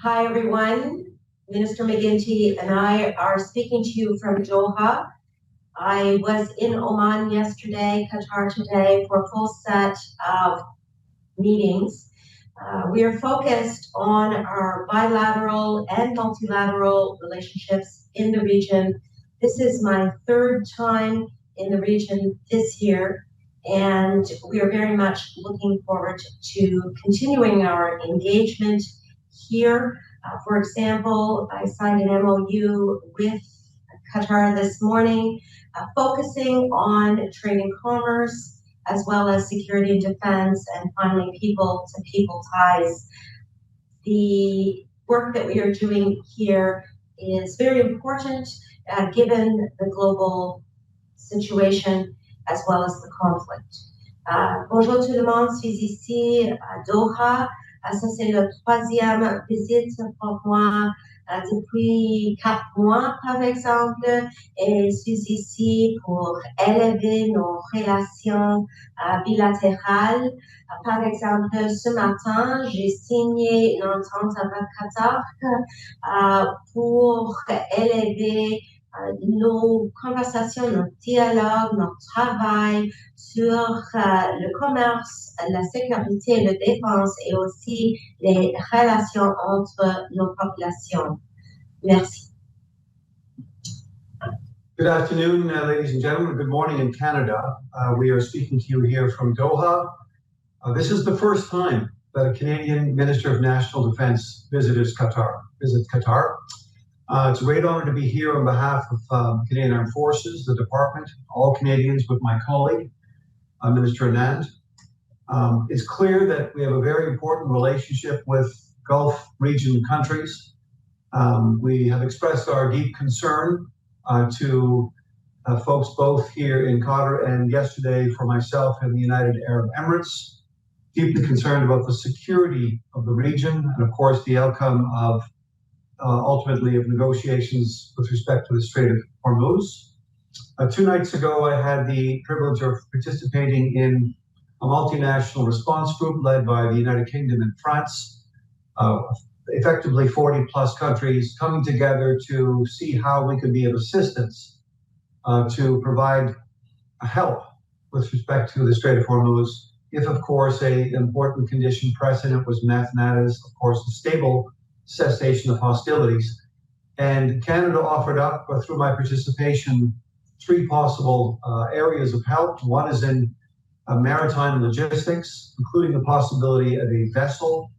Hi, everyone. Minister McGuinty and I are speaking to you from Doha. I was in Oman yesterday, Qatar today, for a full set of meetings. We are focused on our bilateral and multilateral relationships in the region. This is my third time in the region this year, and we are very much looking forward to continuing our engagement here. For example, I signed an MOU with Qatar this morning, focusing on trade and commerce, as well as security and defense, and finally people-to-people ties. The work that we are doing here is very important given the global situation as well as the conflict. Bonjour tout le monde, je suis ici à Doha. Ça, c'est la troisième visite pour moi depuis 4 mois, par exemple, et je suis ici pour élever nos relations bilatérales. Par exemple, ce matin, j'ai signé une entente avec Qatar pour élever nos conversations, notre dialogue, notre travail sur le commerce, la sécurité, la défense et aussi les relations entre nos populations. Merci. Good afternoon, ladies and gentlemen. Good morning in Canada. We are speaking to you here from Doha. This is the first time that a Canadian Minister of National Defense visits Qatar. It's a great honor to be here on behalf of Canadian Armed Forces, the Department, all Canadians with my colleague, Minister Anand. It's clear that we have a very important relationship with Gulf region countries. We have expressed our deep concern to folks both here in Qatar and yesterday for myself in the United Arab Emirates, deeply concerned about the security of the region and of course the outcome of ultimately of negotiations with respect to the Strait of Hormuz. 2 nights ago, I had the privilege of participating in a multinational response group led by the United Kingdom and France, effectively 40 plus countries coming together to see how we could be of assistance to provide help with respect to the Strait of Hormuz, if of course an important condition precedent was met, and that is of course a stable cessation of hostilities. And Canada offered up, through my participation, 3 possible areas of help. One is in maritime logistics, including the possibility of a vessel.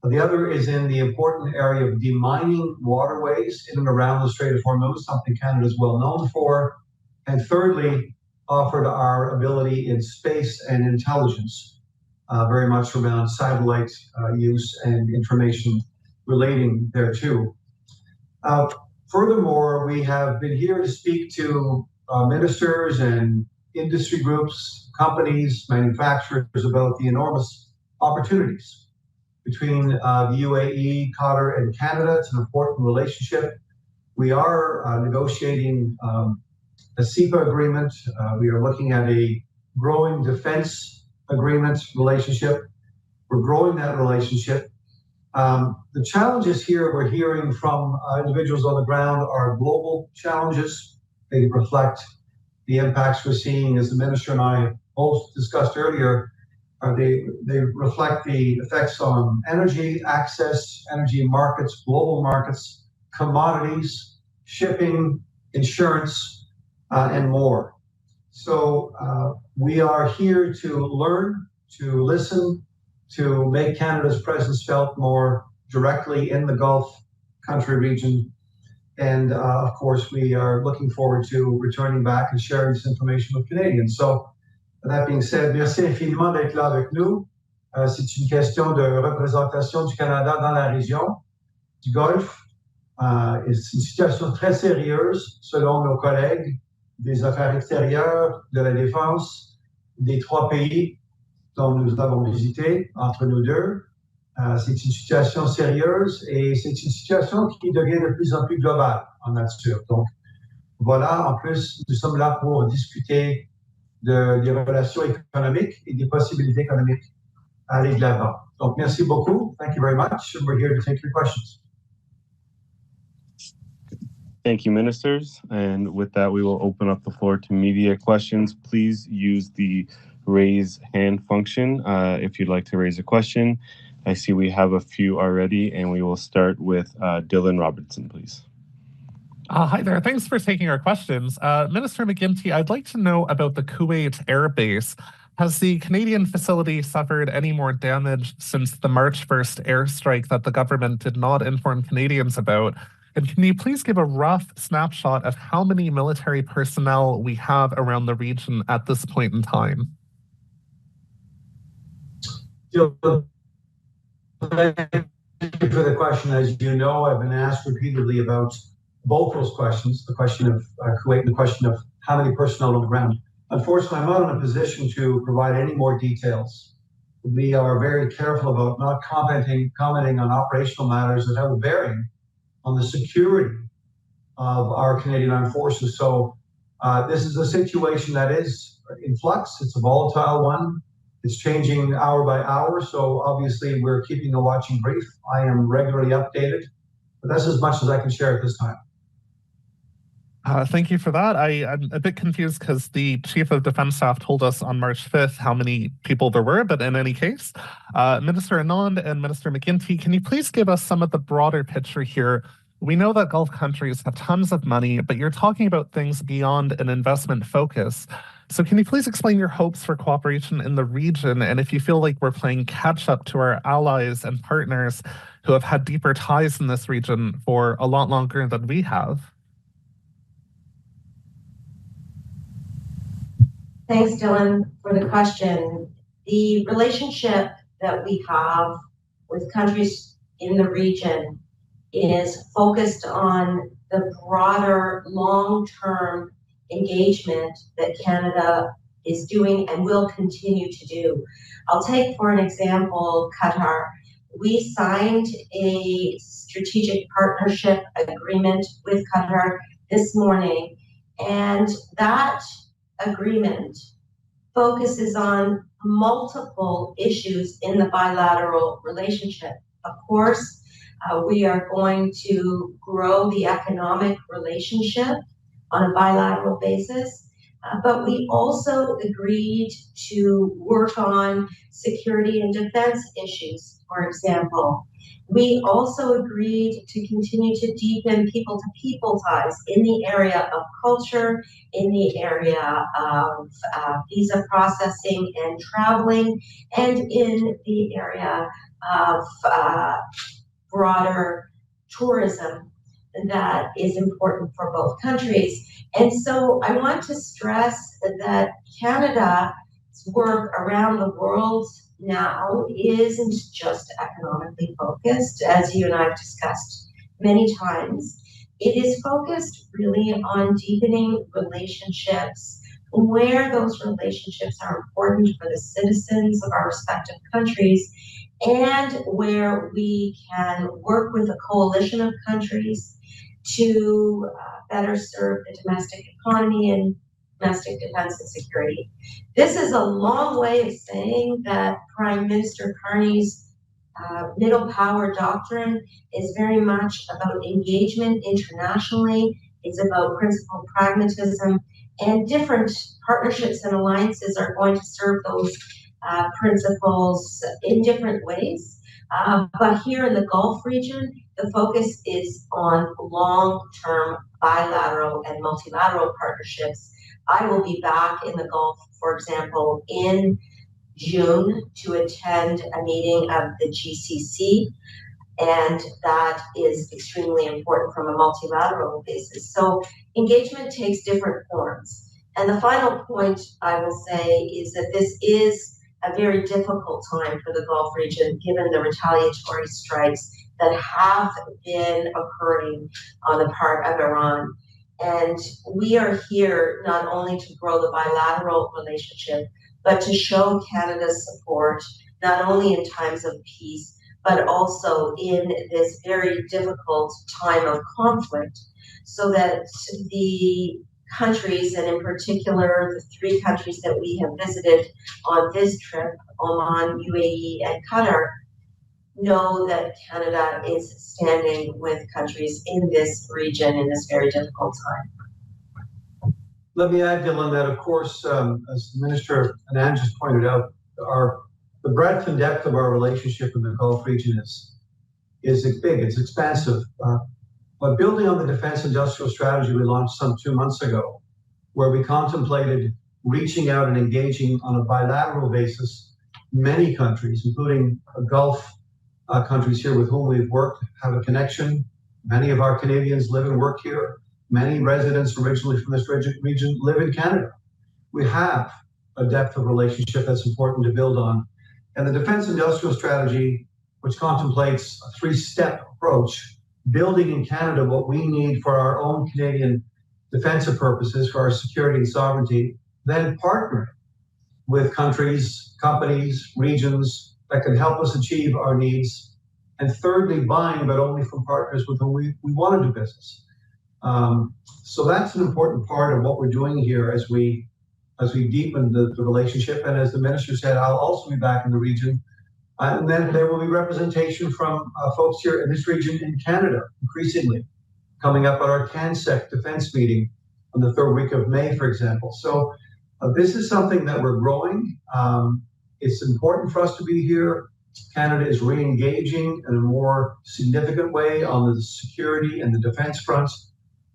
The other is in the important area of demining waterways in and around the Strait of Hormuz, something Canada is well known for. And thirdly, offered our ability in space and intelligence, very much around satellite use and information relating thereto. Furthermore, we have been here to speak to ministers and industry groups, companies, manufacturers about the enormous opportunities between the UAE, Qatar, and Canada. It's an important relationship. We are negotiating a CEPA agreement. We are looking at a growing defense agreement relationship. We're growing that relationship. The challenges here we're hearing from individuals on the ground are global challenges. They reflect the impacts we're seeing, as the Minister and I both discussed earlier. They reflect the effects on energy access, energy markets, global markets, commodities, shipping, insurance, and more. So we are here to learn, to listen, to make Canada's presence felt more directly in the Gulf country region. And of course, we are looking forward to returning back and sharing this information with Canadians. So that being said, merci infiniment d'être là avec nous. C'est une question de représentation du Canada dans la région du Golfe. C'est une situation très sérieuse selon nos collègues des affaires extérieures, de la défense, des 3 pays dont nous avons visité entre nous deux. C'est une situation sérieuse et c'est une situation qui devient de plus en plus globale en nature. Donc voilà, en plus, nous sommes là pour discuter des relations économiques et des possibilités économiques à aller de l'avant. Donc merci beaucoup. Thank you very much. And we're here to take your questions. Thank you, ministers. And with that, we will open up the floor to media questions. Please use the raise hand function if you'd like to raise a question. I see we have a few already, and we will start with Dylan Robertson, please. Hi there. Thanks for taking our questions. Minister McGuinty, I'd like to know about the Kuwait Air Base. Has the Canadian facility suffered any more damage since the March 1st airstrike that the government did not inform Canadians about? And can you please give a rough snapshot of how many military personnel we have around the region at this point in time? Thank you for the question. As you know, I've been asked repeatedly about both those questions, the question of Kuwait and the question of how many personnel on the ground. Unfortunately, I'm not in a position to provide any more details. We are very careful about not commenting on operational matters that have a bearing on the security of our Canadian Armed Forces. So this is a situation that is in flux. It's a volatile one. It's changing hour by hour. So obviously we're keeping a watching brief. I am regularly updated, but that's as much as I can share at this time. Thank you for that. I'm a bit confused because the Chief of Defense Staff told us on March 5th how many people there were, but in any case, Minister Anand and Minister McGuinty, can you please give us some of the broader picture here? We know that Gulf countries have tons of money, but you're talking about things beyond an investment focus. So can you please explain your hopes for cooperation in the region, and if you feel like we're playing catch up to our allies and partners who have had deeper ties in this region for a lot longer than we have? Thanks, Dylan, for the question. The relationship that we have with countries in the region is focused on the broader long-term engagement that Canada is doing and will continue to do. I'll take, for an example, Qatar. We signed a strategic partnership agreement with Qatar this morning, and that agreement focuses on multiple issues in the bilateral relationship. Of course, we are going to grow the economic relationship on a bilateral basis, but we also agreed to work on security and defense issues, for example. We also agreed to continue to deepen people-to-people ties in the area of culture, in the area of visa processing and traveling, and in the area of broader tourism that is important for both countries. And so I want to stress that Canada's work around the world now isn't just economically focused, as you and I have discussed many times. It is focused really on deepening relationships where those relationships are important for the citizens of our respective countries, and where we can work with a coalition of countries to better serve the domestic economy and domestic defense and security. This is a long way of saying that Prime Minister Carney's middle power doctrine is very much about engagement internationally. It's about principled pragmatism, and different partnerships and alliances are going to serve those principles in different ways. But here in the Gulf region, the focus is on long-term bilateral and multilateral partnerships. I will be back in the Gulf, for example, in June to attend a meeting of the GCC, and that is extremely important from a multilateral basis. So engagement takes different forms. And the final point I will say is that this is a very difficult time for the Gulf region, given the retaliatory strikes that have been occurring on the part of Iran. And we are here not only to grow the bilateral relationship, but to show Canada's support, not only in times of peace, but also in this very difficult time of conflict, so that the countries, and in particular the three countries that we have visited on this trip, Oman, UAE, and Qatar, know that Canada is standing with countries in this region in this very difficult time. Let me add, Dylan, that of course, as Minister Anand just pointed out, the breadth and depth of our relationship in the Gulf region is big, it's expansive. But building on the defense industrial strategy we launched some 2 months ago, where we contemplated reaching out and engaging on a bilateral basis, many countries, including Gulf countries here with whom we've worked, have a connection. Many of our Canadians live and work here. Many residents originally from this region live in Canada. We have a depth of relationship that's important to build on. And the defense industrial strategy, which contemplates a 3-step approach, building in Canada what we need for our own Canadian defensive purposes, for our security and sovereignty, then partnering with countries, companies, regions that can help us achieve our needs. And thirdly, buying, but only from partners with whom we want to do business. So that's an important part of what we're doing here as we deepen the relationship. And as the minister said, I'll also be back in the region. And then there will be representation from folks here in this region in Canada, increasingly, coming up at our CANSEC defense meeting on the 3rd week of May, for example. So this is something that we're growing. It's important for us to be here. Canada is re-engaging in a more significant way on the security and the defense fronts,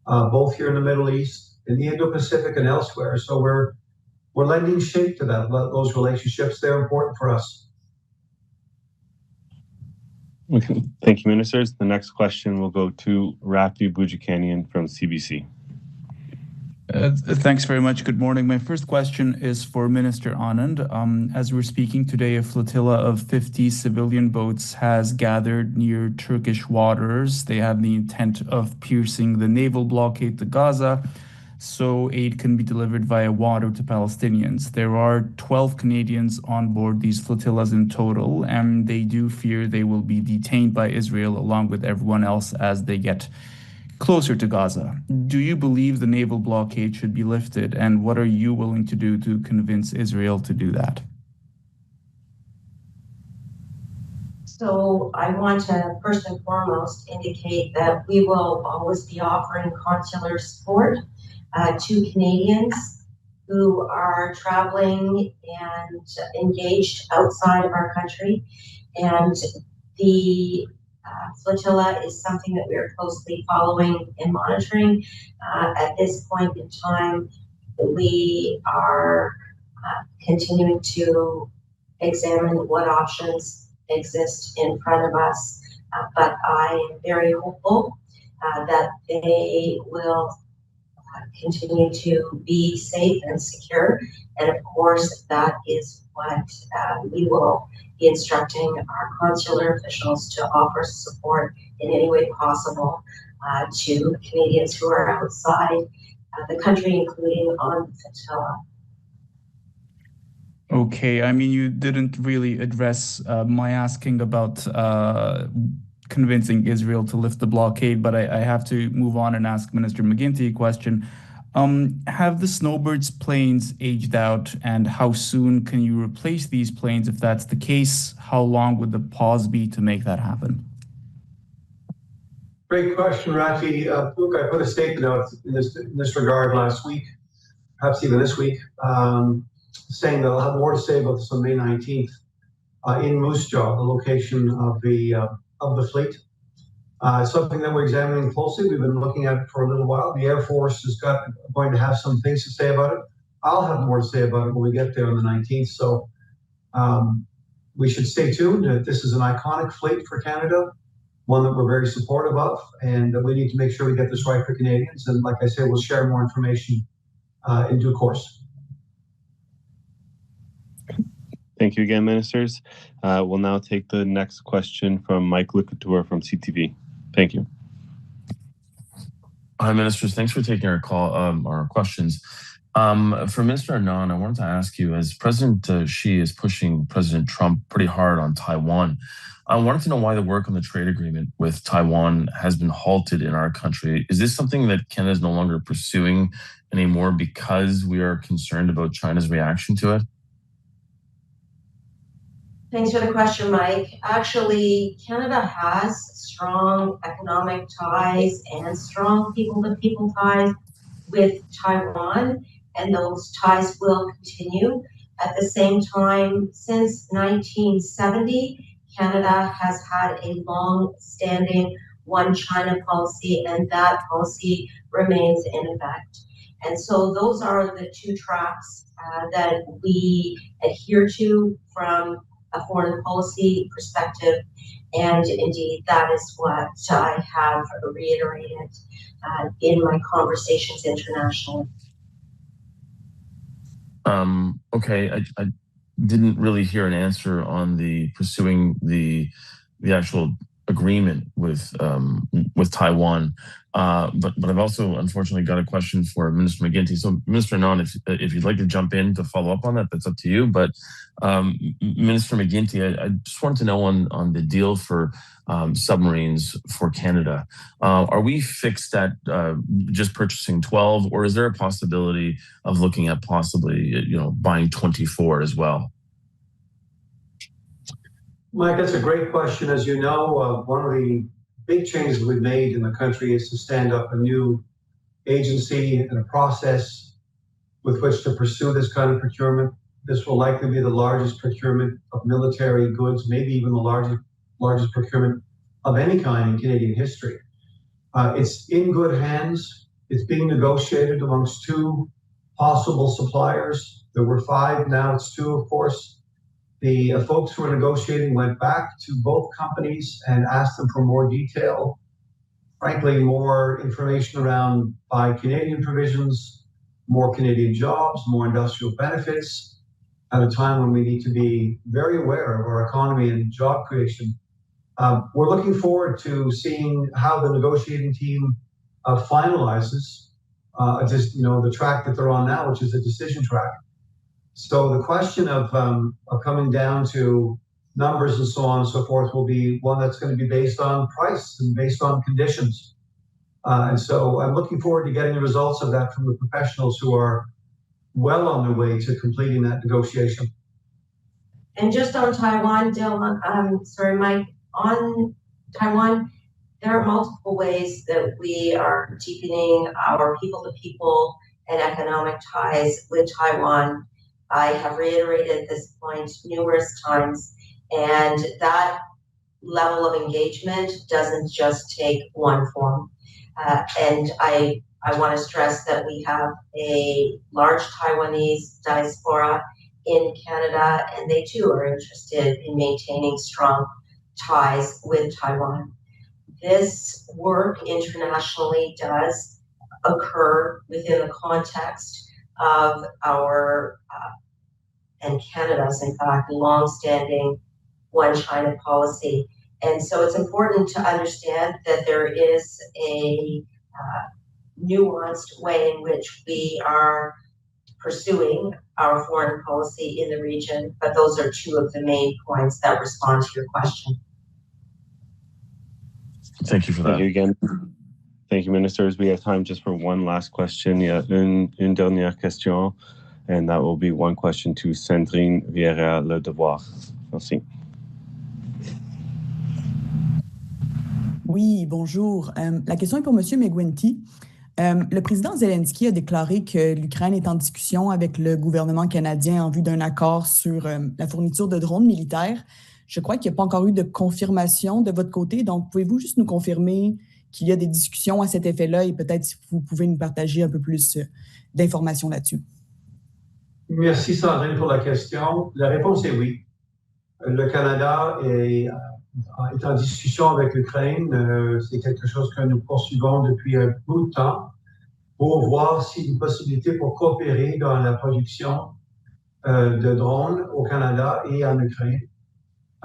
both here in the Middle East, in the Indo-Pacific and elsewhere. So we're lending shape to those relationships. They're important for us. Okay. Thank you, ministers. The next question will go to Rafi Boudjikanian from CBC. Thanks very much. Good morning. My first question is for Minister Anand. As we're speaking today, a flotilla of 50 civilian boats has gathered near Turkish waters. They have the intent of piercing the naval blockade to Gaza so aid can be delivered via water to Palestinians. There are 12 Canadians on board these flotillas in total, and they do fear they will be detained by Israel along with everyone else as they get closer to Gaza. Do you believe the naval blockade should be lifted, and what are you willing to do to convince Israel to do that? So I want to first and foremost indicate that we will always be offering consular support to Canadians who are traveling and engaged outside of our country. And the flotilla is something that we are closely following and monitoring. At this point in time, we are continuing to examine what options exist in front of us. But I am very hopeful that they will continue to be safe and secure. And of course, that is what we will be instructing our consular officials to offer support in any way possible to Canadians who are outside the country, including on the flotilla. Okay, I mean, you didn't really address my asking about convincing Israel to lift the blockade, but I have to move on and ask Minister McGuinty a question. Have the Snowbirds planes aged out, and how soon can you replace these planes? If that's the case, how long would the pause be to make that happen? Great question, Rafi. Look, I put a statement out in this regard last week, perhaps even this week, saying that I'll have more to say about this on May 19th in Moose Jaw, the location of the fleet. It's something that we're examining closely. We've been looking at it for a little while. The Air Force is going to have some things to say about it. I'll have more to say about it when we get there on the 19th. So we should stay tuned. This is an iconic fleet for Canada, one that we're very supportive of, and that we need to make sure we get this right for Canadians. And like I said, we'll share more information in due course. Thank you again, ministers. We'll now take the next question from Mike Licouture from CTV. Thank you. Hi, ministers. Thanks for taking our call, our questions. For Minister Anand, I wanted to ask you, as President Xi is pushing President Trump pretty hard on Taiwan, I wanted to know why the work on the trade agreement with Taiwan has been halted in our country. Is this something that Canada is no longer pursuing anymore because we are concerned about China's reaction to it? Thanks for the question, Mike. Actually, Canada has strong economic ties and strong people-to-people ties with Taiwan, and those ties will continue. At the same time, since 1970, Canada has had a long-standing one China policy, and that policy remains in effect. And so those are the two tracks that we adhere to from a foreign policy perspective, and indeed that is what I have reiterated in my conversations internationally. Okay, I didn't really hear an answer on the pursuing the actual agreement with Taiwan, but I've also unfortunately got a question for Minister McGuinty. So, Minister Anand, if you'd like to jump in to follow up on that, that's up to you. But Minister McGuinty, I just wanted to know on the deal for submarines for Canada. Are we fixed at just purchasing 12, or is there a possibility of looking at possibly buying 24 as well? Mike, that's a great question. As you know, one of the big changes we've made in the country is to stand up a new agency and a process with which to pursue this kind of procurement. This will likely be the largest procurement of military goods, maybe even the largest procurement of any kind in Canadian history. It's in good hands. It's being negotiated amongst two possible suppliers. There were 5, now it's 2, of course. The folks who were negotiating went back to both companies and asked them for more detail, frankly, more information around Buy Canadian provisions, more Canadian jobs, more industrial benefits, at a time when we need to be very aware of our economy and job creation. We're looking forward to seeing how the negotiating team finalizes the track that they're on now, which is a decision track. So the question of coming down to numbers and so on and so forth will be one that's going to be based on price and based on conditions. And so I'm looking forward to getting the results of that from the professionals who are well on their way to completing that negotiation. And just on Taiwan, Mike, on Taiwan, there are multiple ways that we are deepening our people-to-people and economic ties with Taiwan. I have reiterated this point numerous times, and that level of engagement doesn't just take one form. And I want to stress that we have a large Taiwanese diaspora in Canada, and they too are interested in maintaining strong ties with Taiwan. This work internationally does occur within the context of our and Canada's, in fact, long-standing one China policy. And so it's important to understand that there is a nuanced way in which we are pursuing our foreign policy in the region, but those are two of the main points that respond to your question. Thank you for that. Thank you again. Thank you, ministers. We have time just for one last question. Il y a une dernière question, and that will be one question to Sandrine Vieira Le Devoir. Merci. Oui, bonjour. La question est pour M. McGuinty. Le président Zelensky a déclaré que l'Ukraine est en discussion avec le gouvernement canadien en vue d'un accord sur la fourniture de drones militaires. Je crois qu'il n'y a pas encore eu de confirmation de votre côté, donc pouvez-vous juste nous confirmer qu'il y a des discussions à cet effet-là et peut-être si vous pouvez nous partager un peu plus d'informations là-dessus? Merci Sandrine pour la question. La réponse est oui. Le Canada est en discussion avec l'Ukraine. C'est quelque chose que nous poursuivons depuis un bout de temps pour voir s'il y a une possibilité pour coopérer dans la production de drones au Canada et en Ukraine.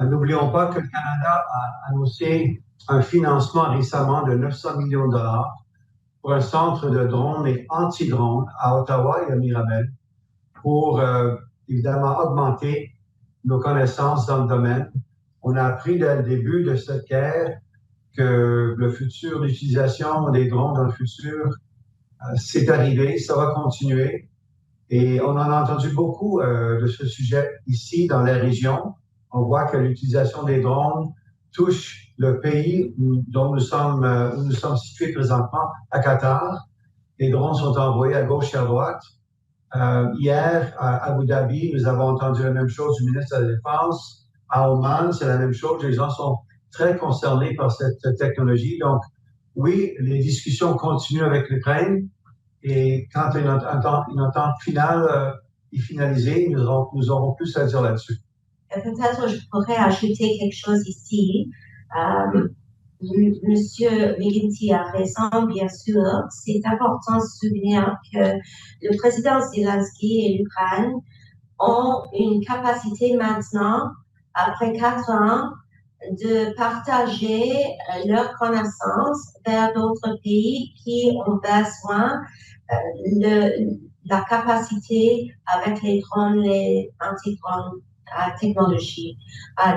N'oublions pas que le Canada a annoncé un financement récemment de 900 millions de dollars pour un centre de drones et anti-drones à Ottawa et à Mirabel pour évidemment augmenter nos connaissances dans le domaine. On a appris dès le début de cette guerre que l'utilisation des drones dans le futur, c'est arrivé, ça va continuer. Et on en a entendu beaucoup de ce sujet ici dans la région. on voit que l'utilisation des drones touche le pays où nous sommes situés présentement, à Qatar. Les drones sont envoyés à gauche et à droite. Hier, à Abu Dhabi, nous avons entendu la même chose du ministre de la Défense. À Oman, c'est la même chose. Les gens sont très concernés par cette technologie. Donc, oui, les discussions continuent avec l'Ukraine. Et quand une entente finale est finalisée, nous aurons plus à dire là-dessus. Peut-être je pourrais ajouter quelque chose ici. Monsieur McGuinty a raison, bien sûr. C'est important de se souvenir que le président Zelensky et l'Ukraine ont une capacité maintenant, après 4 ans, de partager leurs connaissances vers d'autres pays qui ont besoin de la capacité avec les drones, les anti-drones technologie.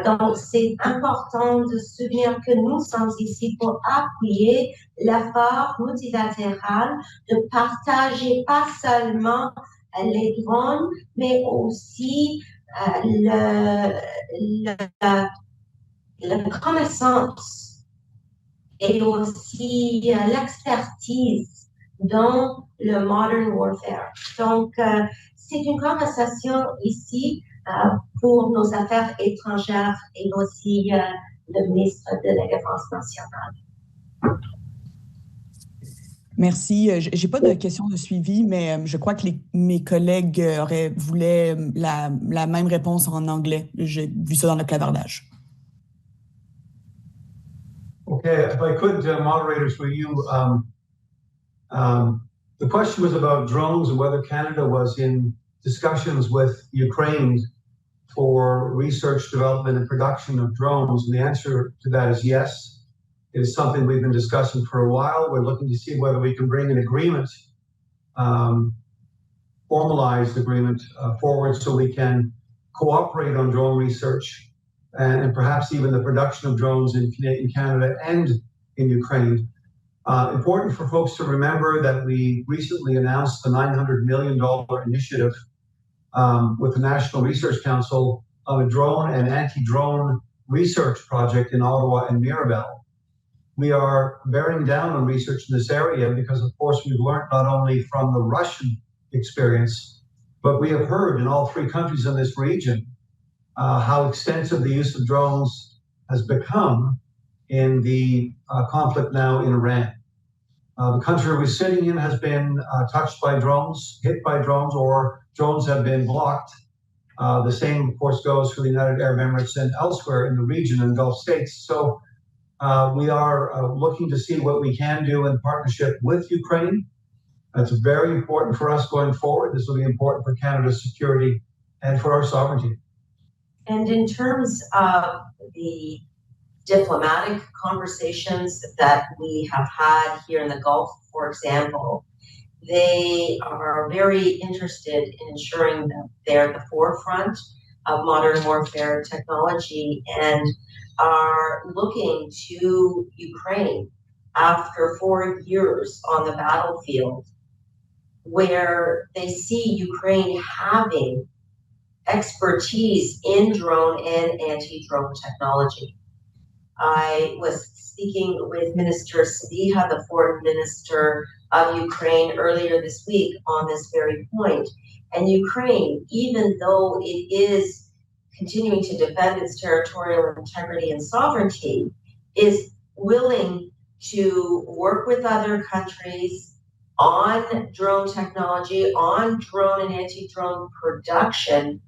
Donc, c'est important de se souvenir que nous sommes ici pour appuyer l'effort multilatéral de partager pas seulement les drones, mais aussi la connaissance et aussi l'expertise dans le modern warfare. Donc, c'est une conversation ici pour nos affaires étrangères et aussi le ministre de la Défense nationale. Merci. J'ai pas de questions de suivi, mais je crois que mes collègues voulaient la même réponse en anglais. J'ai vu ça dans le clavardage. Okay, if I could, moderators, for you, the question was about drones and whether Canada was in discussions with Ukraine for research, development, and production of drones. And the answer to that is yes. It is something we've been discussing for a while. We're looking to see whether we can bring an agreement, formalized agreement forward so we can cooperate on drone research and perhaps even the production of drones in Canada and in Ukraine. Important for folks to remember that we recently announced the $900 million initiative with the National Research Council of a drone and anti-drone research project in Ottawa and Mirabel. We are bearing down on research in this area because, of course, we've learned not only from the Russian experience, but we have heard in all 3 countries in this region how extensive the use of drones has become in the conflict now in Iran. The country we're sitting in has been touched by drones, hit by drones, or drones have been blocked. The same, of course, goes for the United Arab Emirates and elsewhere in the region and Gulf states. So we are looking to see what we can do in partnership with Ukraine. That's very important for us going forward. This will be important for Canada's security and for our sovereignty. And in terms of the diplomatic conversations that we have had here in the Gulf, for example, they are very interested in ensuring that they're at the forefront of modern warfare technology and are looking to Ukraine after 4 years on the battlefield, where they see Ukraine having expertise in drone and anti-drone technology. I was speaking with Minister Sabiha, the Foreign Minister of Ukraine, earlier this week on this very point. And Ukraine, even though it is continuing to defend its territorial integrity and sovereignty, is willing to work with other countries on drone technology, on drone and anti-drone production,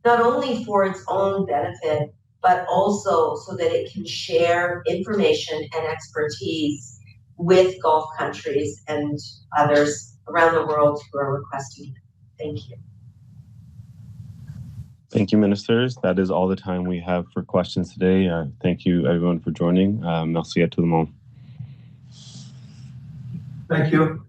not only for its own benefit, but also so that it can share information and expertise with Gulf countries and others around the world who are requesting it. Thank you. Thank you, ministers. That is all the time we have for questions today. Thank you, everyone, for joining. Merci à tout le monde. Thank you.